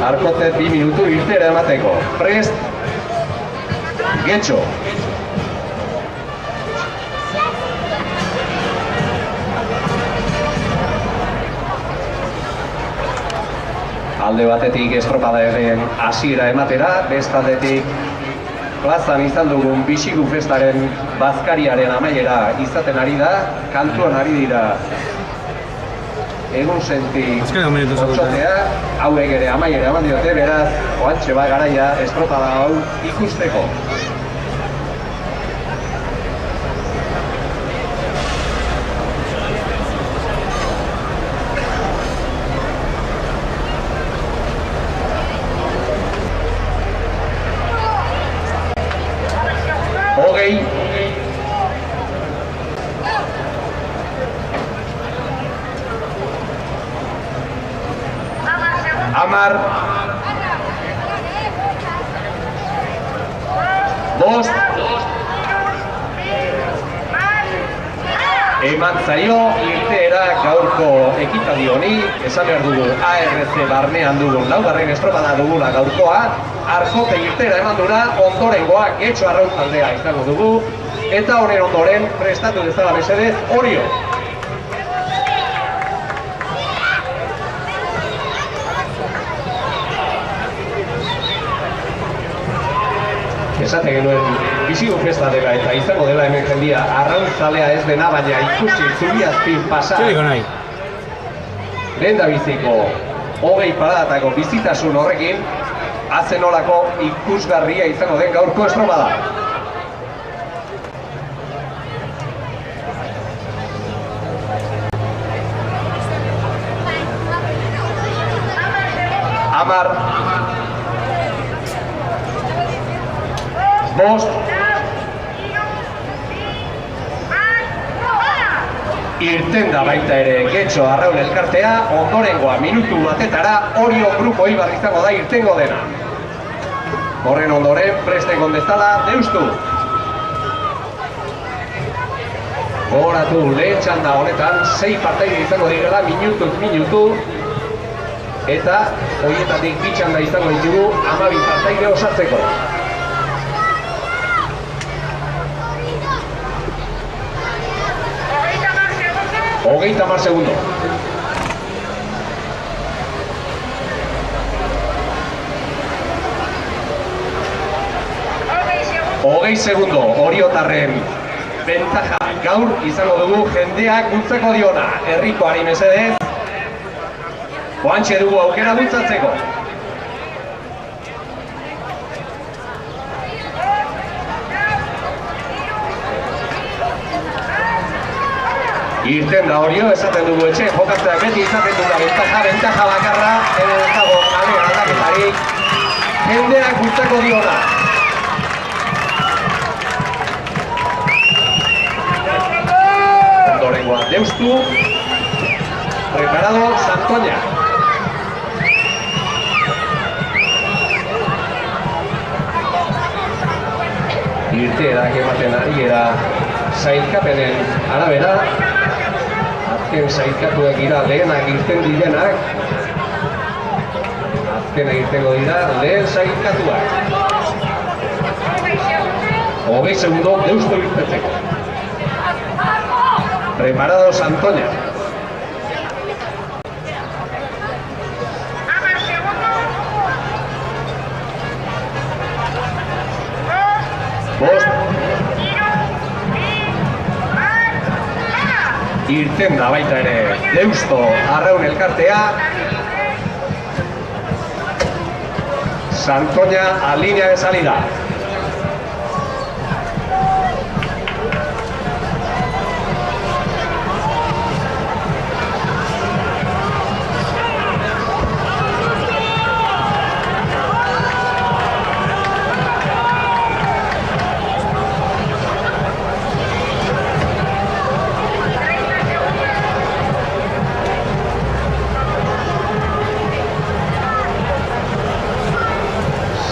Arkotzet 2 minutu irtera emateko. Prest, Getxo. Alde batetik estropadaren hasiera ematera, bestaldetik plazan izan dugun Bixigu festaren bazkariaren amaiera izaten ari da, kantuan ari dira egun senti otxotea, hauek ere amaiera eman diote, beraz, oantxe bat garaia estropada hau ikusteko. Hogei. Amar. Bost. Eman zaio irteera gaurko ekitaldi honi, esan behar dugu ARC barnean dugun laugarren estropada dugula gaurkoa, Arkote irteera eman dura, ondorengoa Getxo Arraun taldea izango dugu, eta honen ondoren prestatu dezala mesedez Orio. Esate genuen Bixigu festa dela eta izango dela hemen jendia arrauntzalea ez dena, baina ikusi Zubiazpin pasa. Lehen da biziko 20 paradatako bizitasun horrekin, hazen olako ikusgarria izango den gaurko estropada. Amar. Bost. Irten da baita ere Getxo Arraun elkartea, ondorengoa minutu batetara Orio grupo Ibar izango da irtengo dena. Horren ondoren prestegon bezala Deustu. Gogoratu lehen txanda honetan 6 partaide izango direla minutu, eta horietatik 2 txanda izango ditugu 12 partaide osatzeko. 30 segundo. Hogei segundo, Oriotarren bentaja gaur izango dugu jendeak bultzako diona. Herrikoari mesedez, oantxe dugu aukera bultzatzeko. Irten da Orio, esaten dugu etxe, jokatzea beti izaten dugu bentaja bakarra, ere ez dago alea aldaketarik, jendeak bultzako diona. Ondorengoa Deustu, preparado Santoña. Irteerak ematen ari gara sailkapenen arabera, azken sailkatuak dira lehenak irten direnak, azkena irtengo dira lehen sailkatuak. 20 segundo Deustu irtetzeko. Preparado Santoña. Bost. Irten da baita ere Deusto Arraun elkartea. Santoña a línea de salida.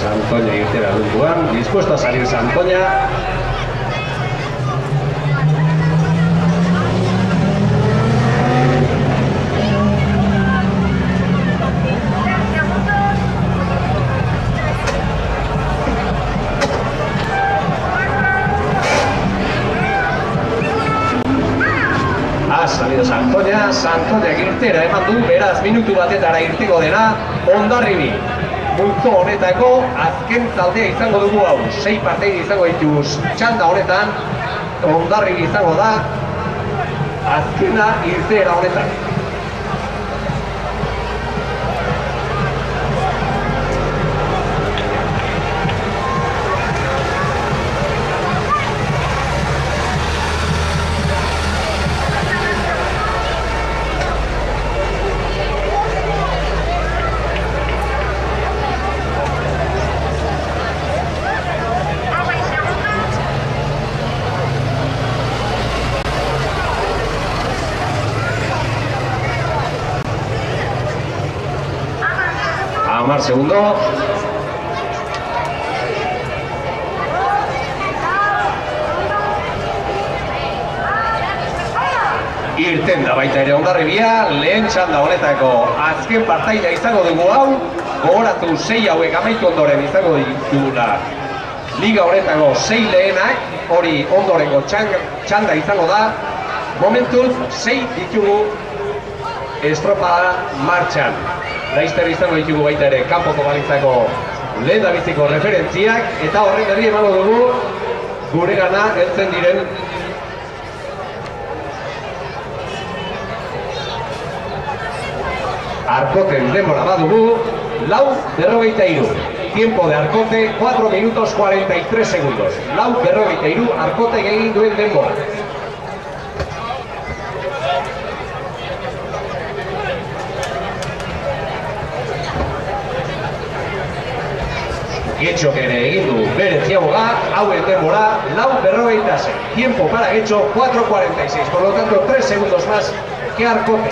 Santoña irtera duguan, dispuesto a salir Santoña. Santoña irtera eman du, beraz minutu batetara irtiko dena Hondarribi. Multzo honetako azken taldea izango dugu hau. 6 parteide izango dituz txanda honetan, Hondarribi izango da azkena irtera honetan. Amar segundo. Irten da baita ere Hondarribia, lehen txanda honetako azken partaida izango dugu hau, gogoratu 6 hauek amaitu ondoren izango ditugula liga honetako 6 lehenak, hori ondorengo txanda izango da, momentuz 6 ditugu estropada martxan. Laizter izango ditugu baita ere kanpoko balitzako lehen da biziko referentziak, eta horren berri emango dugu gure gana heltzen diren Arkoten denbora badugu, 4:43. Tiempo de Arkote, 4 minutos 43 segundos. 4:43 Arkote egin duen denbora. Getxok ere egin du bere ziaboga, hauen denbora 4:46. Tiempo para Getxo, 4:46. Por lo tanto, 3 segundos más que Arkote.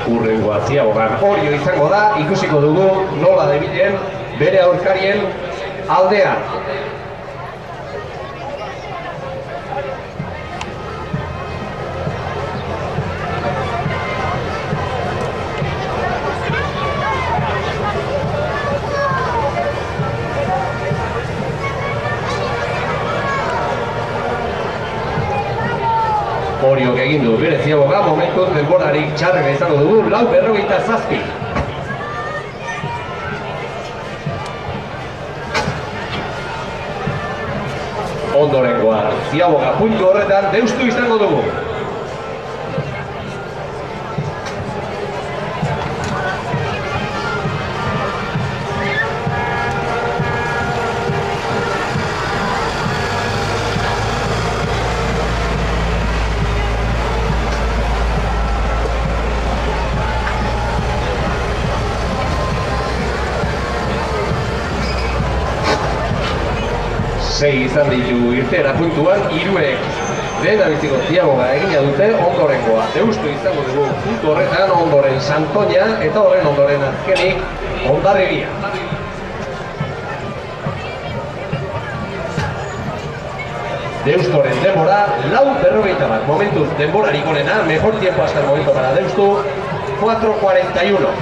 Urrengoa ziabogan Orio izango da, ikusiko dugu nola debilen bere aurkarien aldean. Oriok egin du bere ziaboga, momentuz denborarik txarrena izango dugu, 4:47. Ondorengoa ziaboga puntu horretan Deustu izango dugu. Sei izan ditu irtera puntuan, hiruek lehen abiziko ziaboga egina dute, ondorengoa Deustu izango dugu puntu horretan, ondoren Santoña eta horren ondoren azkenik Hondarribia. Deustoren denbora 4:41. Momentuz denborarik onena, mejor tiempo hasta el momento para Deustu, 4:41.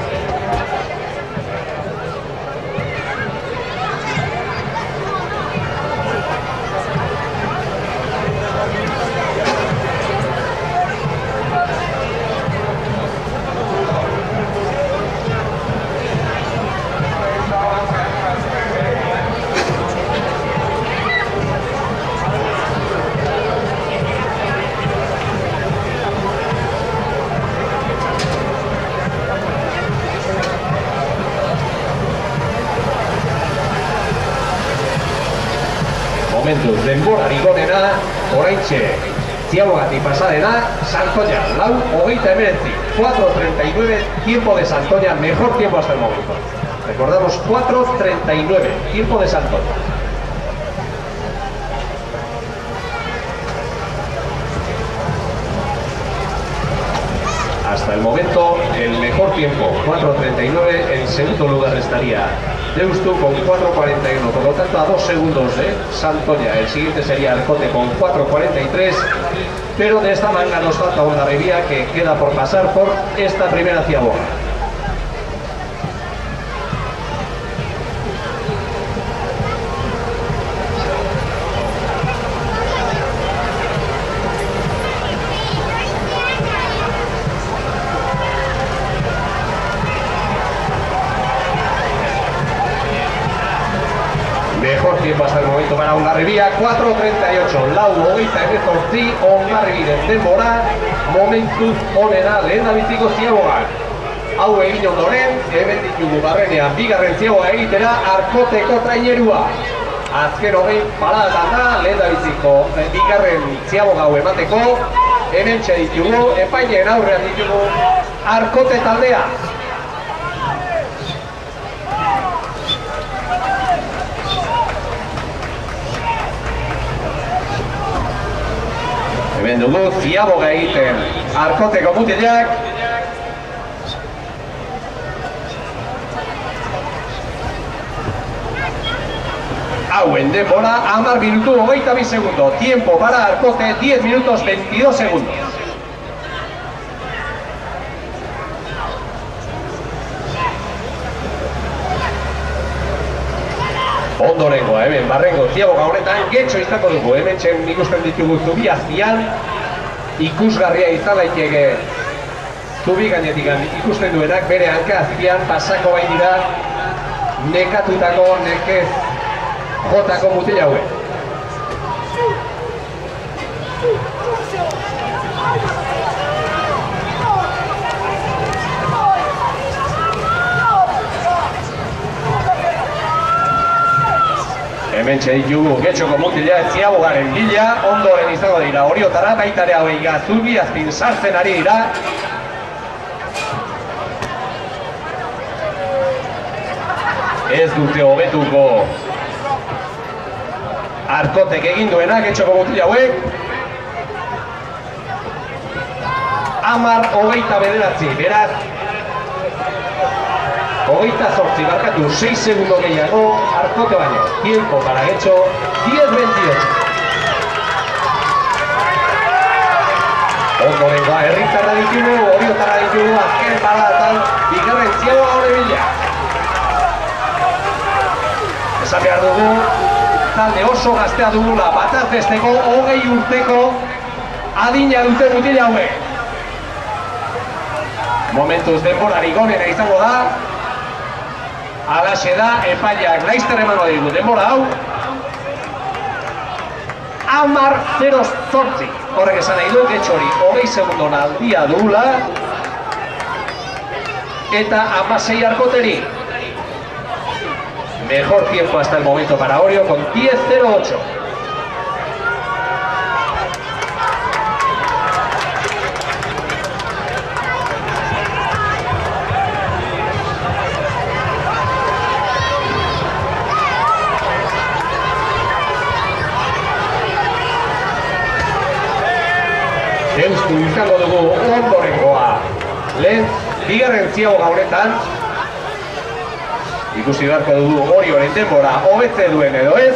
Momentuz denborarik onena, oraintxe ziabogatik pasadena, Santoña, 4:39, 4:39, tiempo de Santoña, mejor tiempo hasta el momento. Recordamos, 4:39, tiempo de Santoña. Hasta el momento, el mejor tiempo, 4.39, en segundo lugar estaría Deusto con 4.41, por lo tanto a 2 segundos de Santoña. El siguiente sería Arcote con 4.43, pero de esta manera nos falta Hondarribia, que queda por pasar por esta primera ciaboga. Mejor tiempo hasta el momento para Hondarribia, 4.38, lau hogeita hemezortzi, Hondarribiren denbora, momentuz onena lehendabiziko ziabogan. Hau egin ondoren, hemen ditugu barrenean bigarren ziaboga egitera Arkoteko trainerua. Azken hogei paradatan da, lehendabiziko bigarren ziaboga hau emateko, hemen ditugu, epaileen aurrean ditugu Arkote taldea. Hemen dugu ziaboga egiten Arkoteko mutilak. Hauen denbora 10 minutu 22 segundo. Tiempo para Arkote 10 minutos 22 segundos. Ondorengoa, hemen barrengo ziaboga honetan getxo izango dugu. Hemen txen ikusten ditugu zubi azpian, ikusgarria izan daiteke zubi gainetik ikusten duenak bere hanka azpian pasako bai dira nekatutako, nekez jotako mutil hauek. Hemen ditugu getxoko mutila ziabogaren bila, ondoren izango dira Oriotara, baitare hauei zubi azpin sartzen ari dira. Ez dute hobetuko Arkotek egin duena getxoko mutila hauek. 10:29, beraz 28, barkatu, 6 segundo gehiago Arkote baino. Tiempo para Getxo, 10:28. Ondorengoa herritarra ditugu, Oriotara ditugu, azken paradatan bigarren ziaboga hori bila. Esan behar dugu, talde oso gaztea dugula, bataz besteko 20 urteko adina dute mutil hauek. Momentuz denborari gonena izango da. Alaxe da, epaileak laizter eman digu denbora hau. 10:08. Horrek esan nahi du, Getxori 20 segundu aldia dugula. Eta 16 Arkoteri. Mejor tiempo hasta el momento para Orio con 10:08. Deustu izango dugu ondorengoa. Lehen, bigarren ziaboga honetan, ikusi beharko dugu Orioren denbora hobetze duen edo ez.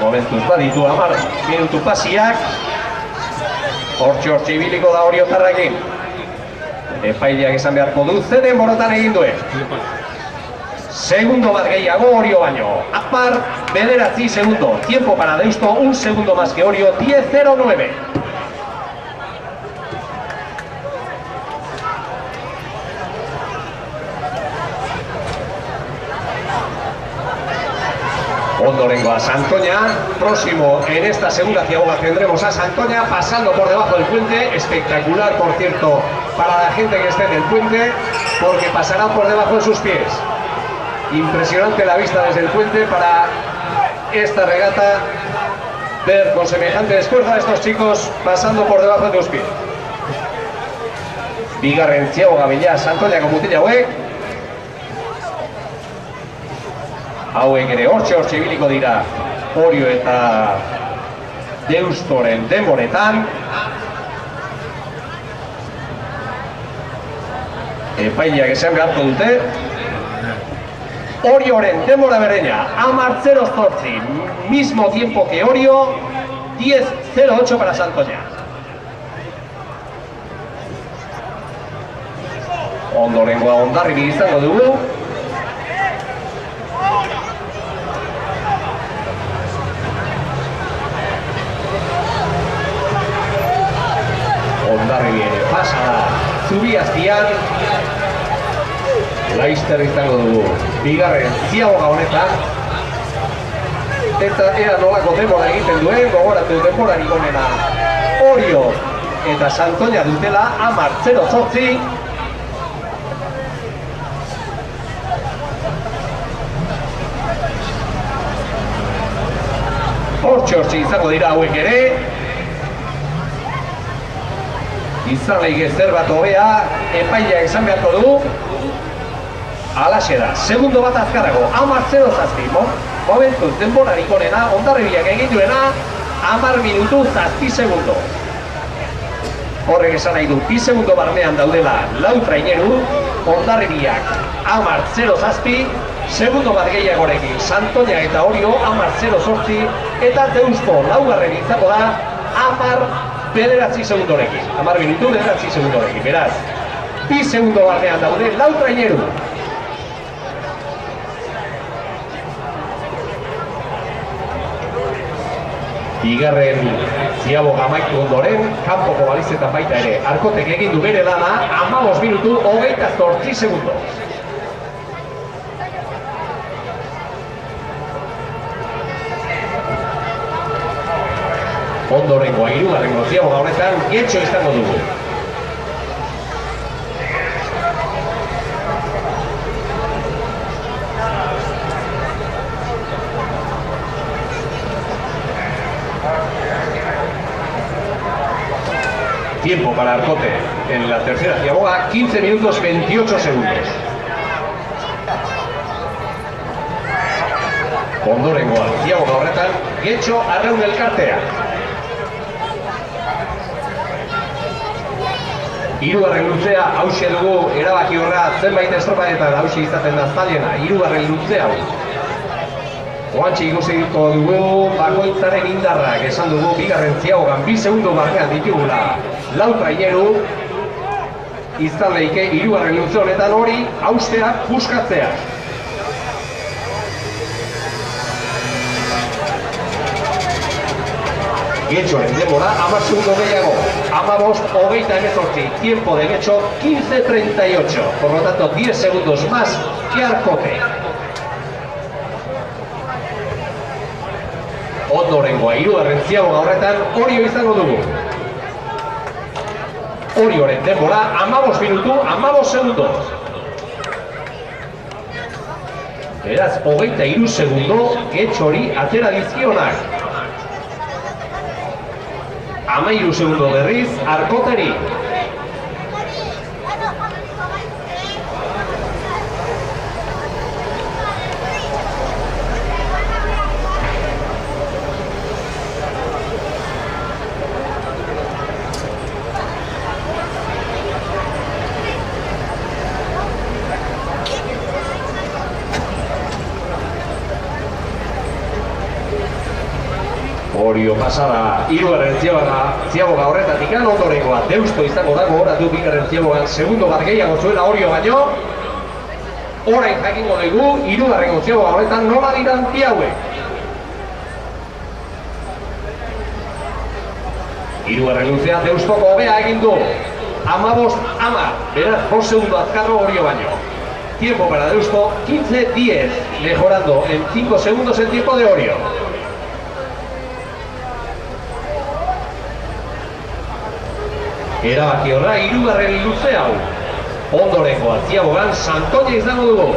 Momentuz baditu 10 minutu pasiak. Hortxe ibiliko da Oriotarrakin. Epaileak esan beharko du, ze denborotan egin duen. Segundo bat gehiago Orio baino. 10:09 segundo. Tiempo para Deusto, 1 segundo más que Orio, 10:09. Ondorengo a Santoña. Próximo en esta segunda ciaboga tendremos a Santoña pasando por debajo del puente. Espectacular, por cierto, para la gente que esté en el puente, porque pasará por debajo de sus pies. Impresionante la vista desde el puente para esta regata, ver con semejante esfuerzo a estos chicos pasando por debajo de tus pies. Bigarren ziaboga bila Santoñako mutila hauek. Hauek ere hortxe ibiliko dira Orio eta Deustoren denboretan. Epaileak esan beharko dute. Orioren denbora berdina, 10:08, mismo tiempo que Orio, 10:08 para Santoña. Ondorengoa Hondarribi izango dugu. Hondarribi ere pasa da Zubiaztian. Laizter izango dugu bigarren ziaboga honetan. Eta era nolako denbora egiten duen, gogoratu denborarik onena Orio eta Santoña dutela 10:08. Hortxe izango dira hauek ere. Izan leike zerbat hobea, epaileak esan beharko du. Alaxe da, segundo bat azkarrago, 10:07. Momentuz denborarik onena, Hondarribiak egin duena, 10 minutu 7 segundo. Horrek esan nahi du, 2 segundo barnean daudela lau traineru, Hondarribiak 10:07, segundo bat gehiagorekin Santoña eta Orio 10:08, eta Deusto laugarren izango da 10:09 segundorekin. 10 minutu 9 segundorekin, beraz. 2 segundo barnean daude lau traineru. Bigarren ziaboga amaitu ondoren, kanpoko balizetan baita ere, Arkotek egin du bere lana, 15 minutu 28 segundo. Ondorengoa hirugarrengo ziaboga honetan, Getxo izango dugu. Tiempo para Arcote en la tercera ziaboga, 15 minutos 28 segundos. Ondorengoa ziaboga horretan, Getxo Arraun elkartea. Hirugarren luzea hauxe dugu erabaki horra zenbait estropadetan hauxe izaten da zaliena, hirugarren luzea hau. Oantxe ikusiko dugu bakoitzaren indarrak, esan dugu bigarren ziabogan 2 segundo barnean ditugula lau traineru. Izan leike hirugarren luze honetan hori haustea puskatzea. Getxoren denbora 10 segundo gehiago, 15:28, tiempo de Getxo 15:38, por lo tanto 10 segundos más que Arcote. Ondorengoa hirugarren ziaboga horretan Orio izango dugu. Orioren denbora 15 minutu 15 segundos. Beraz, 23 segundo Getxori atera dizkionak. 13 segundo berriz Arcoteri. Orio pasada, hirugarren ziaboga horretatik ondorengoa Deusto izango da, gogoratu bigarren ziabogan segundo bat gehiago zuela Orio baino. Orain jakingo dugu, hirugarren ziaboga horretan nola diran hauek. Hirugarren luzea Deustoko hobea egin du. 15:10, beraz 5 segundo azkarro Orio baino. Tiempo para Deusto, 15:10, mejorando en 5 segundos el tiempo de Orio. Erabaki horra hirugarren luze hau. Ondorengoa ziabogan Santoña izango dugu.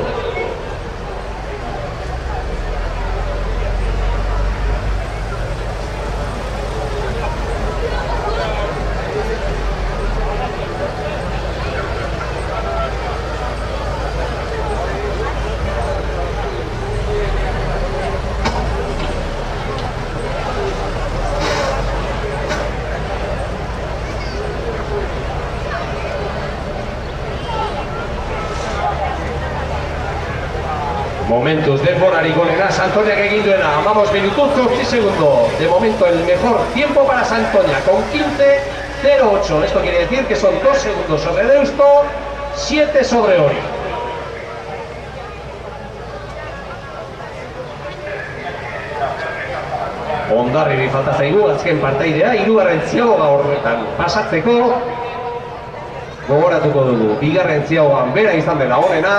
Momentuz denborarik onena, Santoñak egin duena, 15 minutos 8 segundos. De momento el mejor tiempo para Santoña, con 15.08. Esto quiere decir que son 2 segundos sobre Deusto, 7 sobre Orio. Hondarribi falta zaigu, azken parteidea, hirugarren ziagoga horretan pasatzeko. Gogoratuko dugu, bigarren ziagoan bera izan dela onena.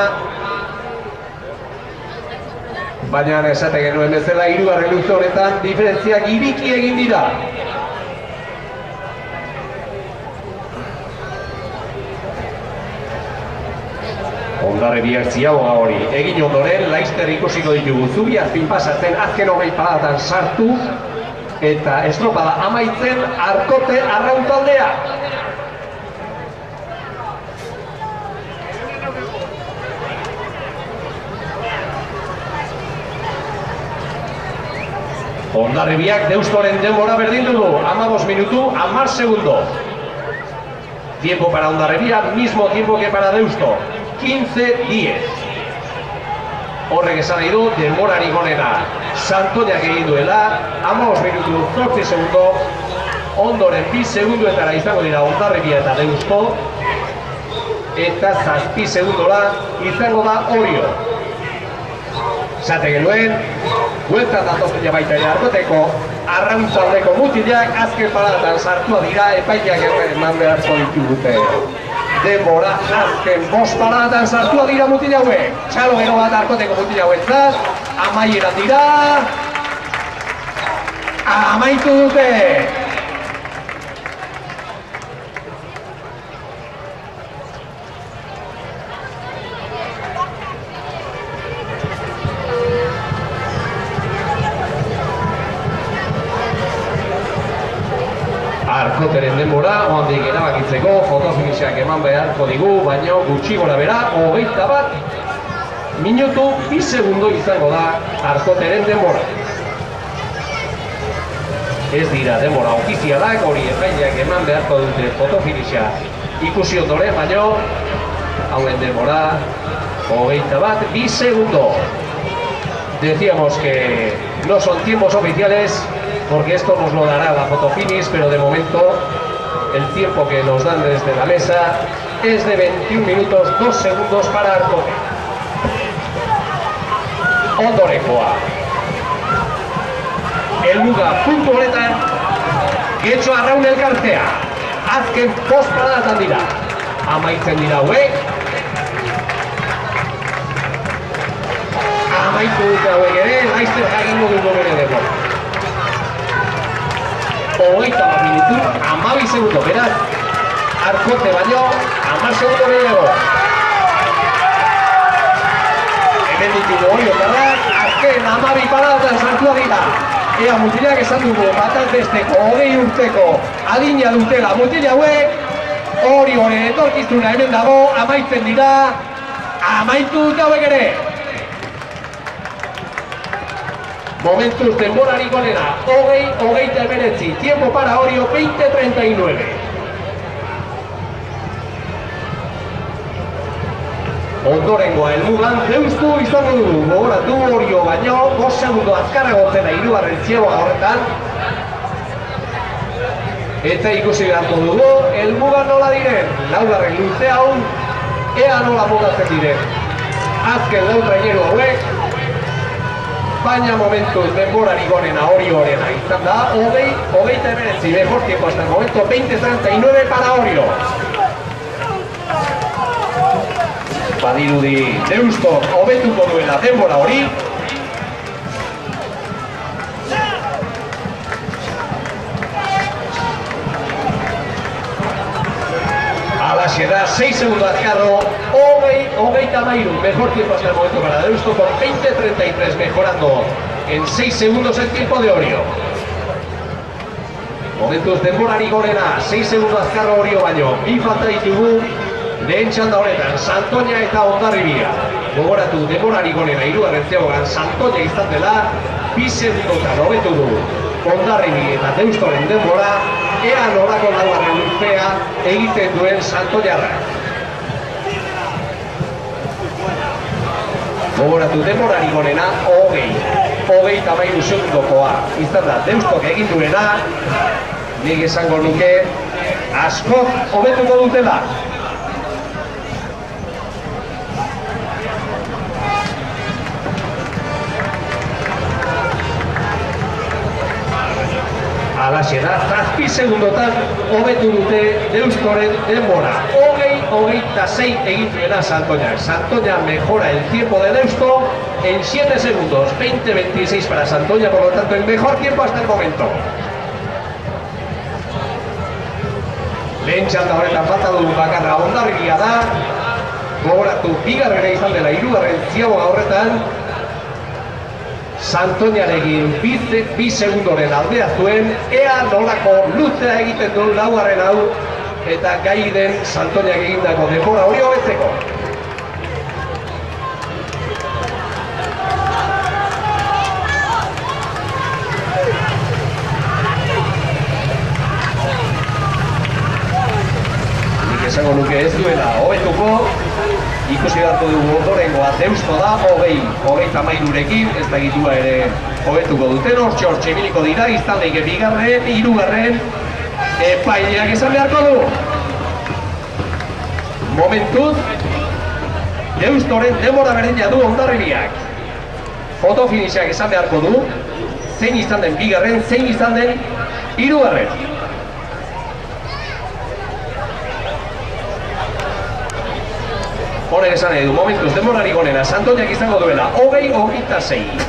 Baina esate genuen bezala hirugarren luze honetan diferentziak iriki egin dira. Hondarribiak ziagoga hori egin ondoren, Laizter ikusiko ditugu Zubia pasatzen azken 20 paratan sartu eta estropada amaitzen Arkote arraun taldea. Hondarribiak Deustoren denbora berdindu du, 15 minutu, 10 segundo. Tiempo para Hondarribia, mismo tiempo que para Deusto, 15-10. Horrek esan nahi du, denborarik onena Santoñak egin duela, 15 minutu, 8 segundo, ondoren 2 segunduetara izango dira Hondarribia eta Deusto, eta 7 segundora izango da Orio. Zate genuen, bueltan datozten baita ere Arkoteko arrautzaldeko mutilak azken paratan sartua dira epaileak eman beharko ditugute. Denbora azken 5 paratan sartua dira mutil hauek. Txalo gero bat Arkoteko mutil hauentzat, amaieran dira. Amaitu dute! Arkoteren denbora, oandik erabakitzeko, fotofinixak eman beharko digu, baina gutxi gora bera, 21 minutu, 2 segundo izango da Arkoteren denbora. Ez dira denbora ofizialak, hori epaileak eman beharko dute fotofixa ikusi ondoren, baina hauen denbora, 21, 2 segundo. Decíamos que no son tiempos oficiales, porque esto nos lo dará la fotofinish, pero de momento el tiempo que nos dan desde la mesa es de 21 minutos 2 segundos para Arkote. Ondorekoa. Helmuga puntu honetan, Getxo Arraun elkartea. Azken postparatan dira. Amaitzen dira hauek. Amaitu dute hauek ere, Laizter jagingo dugu bere denbora. 21 minutu, 12 segundo, beraz, Arkote baino, 10 segundo gehiago. Hemen ditugu Oriotarrak, azken 12 paradatan sartua dira. Ea mutilak esan dugu, bataz besteko, 20 urteko adina dutela mutil hauek, Orioren etorkizuna hemen dago, amaitzen dira, amaitu dute hauek ere. Momentuz denborarik onena, 20-29, tiempo para Orio, 20-39. Ondorengoa helmugan Deustu izango dugu, gogoratu Orio baino, 5 segundo azkarrago zena hirugarren ziagoa horretan. Eta ikusi beharko dugu, helmugan nola diren, laugarren luze hau, ea nola modatzen diren. Azken lau traineru hauek, baina momentuz denborarik onena Orioarena izan da, 20-29, mejor tiempo hasta el momento, 20-39 para Orio. Badirudi Deusto hobetuko duela denbora hori. Alaxe da, 6 segundos azkarro, 20-23, mejor tiempo hasta el momento para Deusto con 20-33, mejorando en 6 segundos el tiempo de Orio. Momentuz denborarik onena, 6 segundos azkarro Orio baino, bi falta ditugu lehen txanda honetan, Santoña eta Hondarribia. Gogoratu denborarik onena hirugarren ziagoan Santoña izan dela, 2 segundotan hobetu du Hondarribi eta Deustoren denbora, ea nolako laugarren luzea egiten duen Santoñarrak. Gogoratu denborarik onena, 23 segundokoa izan da Deustok egin duena, nik esango nuke askot hobetuko dutela. Alaxe da, 7 segundotan hobetu dute Deustoren denbora. 26 egin duena Santoña. Santoña mejora el tiempo de Deusto en 7 segundos. 20-26 para Santoña, por lo tanto el mejor tiempo hasta el momento. Lehen txanda horretan falta dugu bakarra Hondarribia da. Gogoratu bigarrena izan dela, hirugarren ziaboga horretan Santoñarekin 2 segundoren aldea zuen, ea nolako luzea egiten duen laugarren hau eta gai den Santoñak egindako denbora hori hobetzeko. Nik esango nuke ez duela hobetuko, ikusi beharko dugu ondorengoa Deusto da, 23rekin, ez da gitua ere hobetuko duten, hortxe ibiliko dira, izan daike bigarren, hirugarren, epaileak esan beharko du. Momentuz, Deustoren denbora berdina du Hondarribiak. Fotofinixak esan beharko du, zein izan den bigarren, zein izan den hirugarren. Honek esan edu, momentuz denborarik onena, Santoñak izango duela, 26.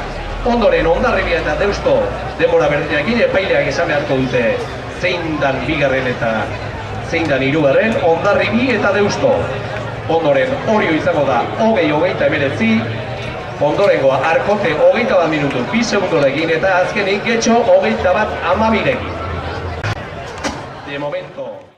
Ondoren Hondarribia eta Deusto denbora berdinakin, epaileak esan beharko dute zein dan bigarren eta zein dan hirugarren, Hondarribi eta Deusto. Ondoren Orio izango da, 29. Ondorengoa Arkote 21 minutu, 2 segundorekin eta azkenik Getxo 21 12rekin. De momento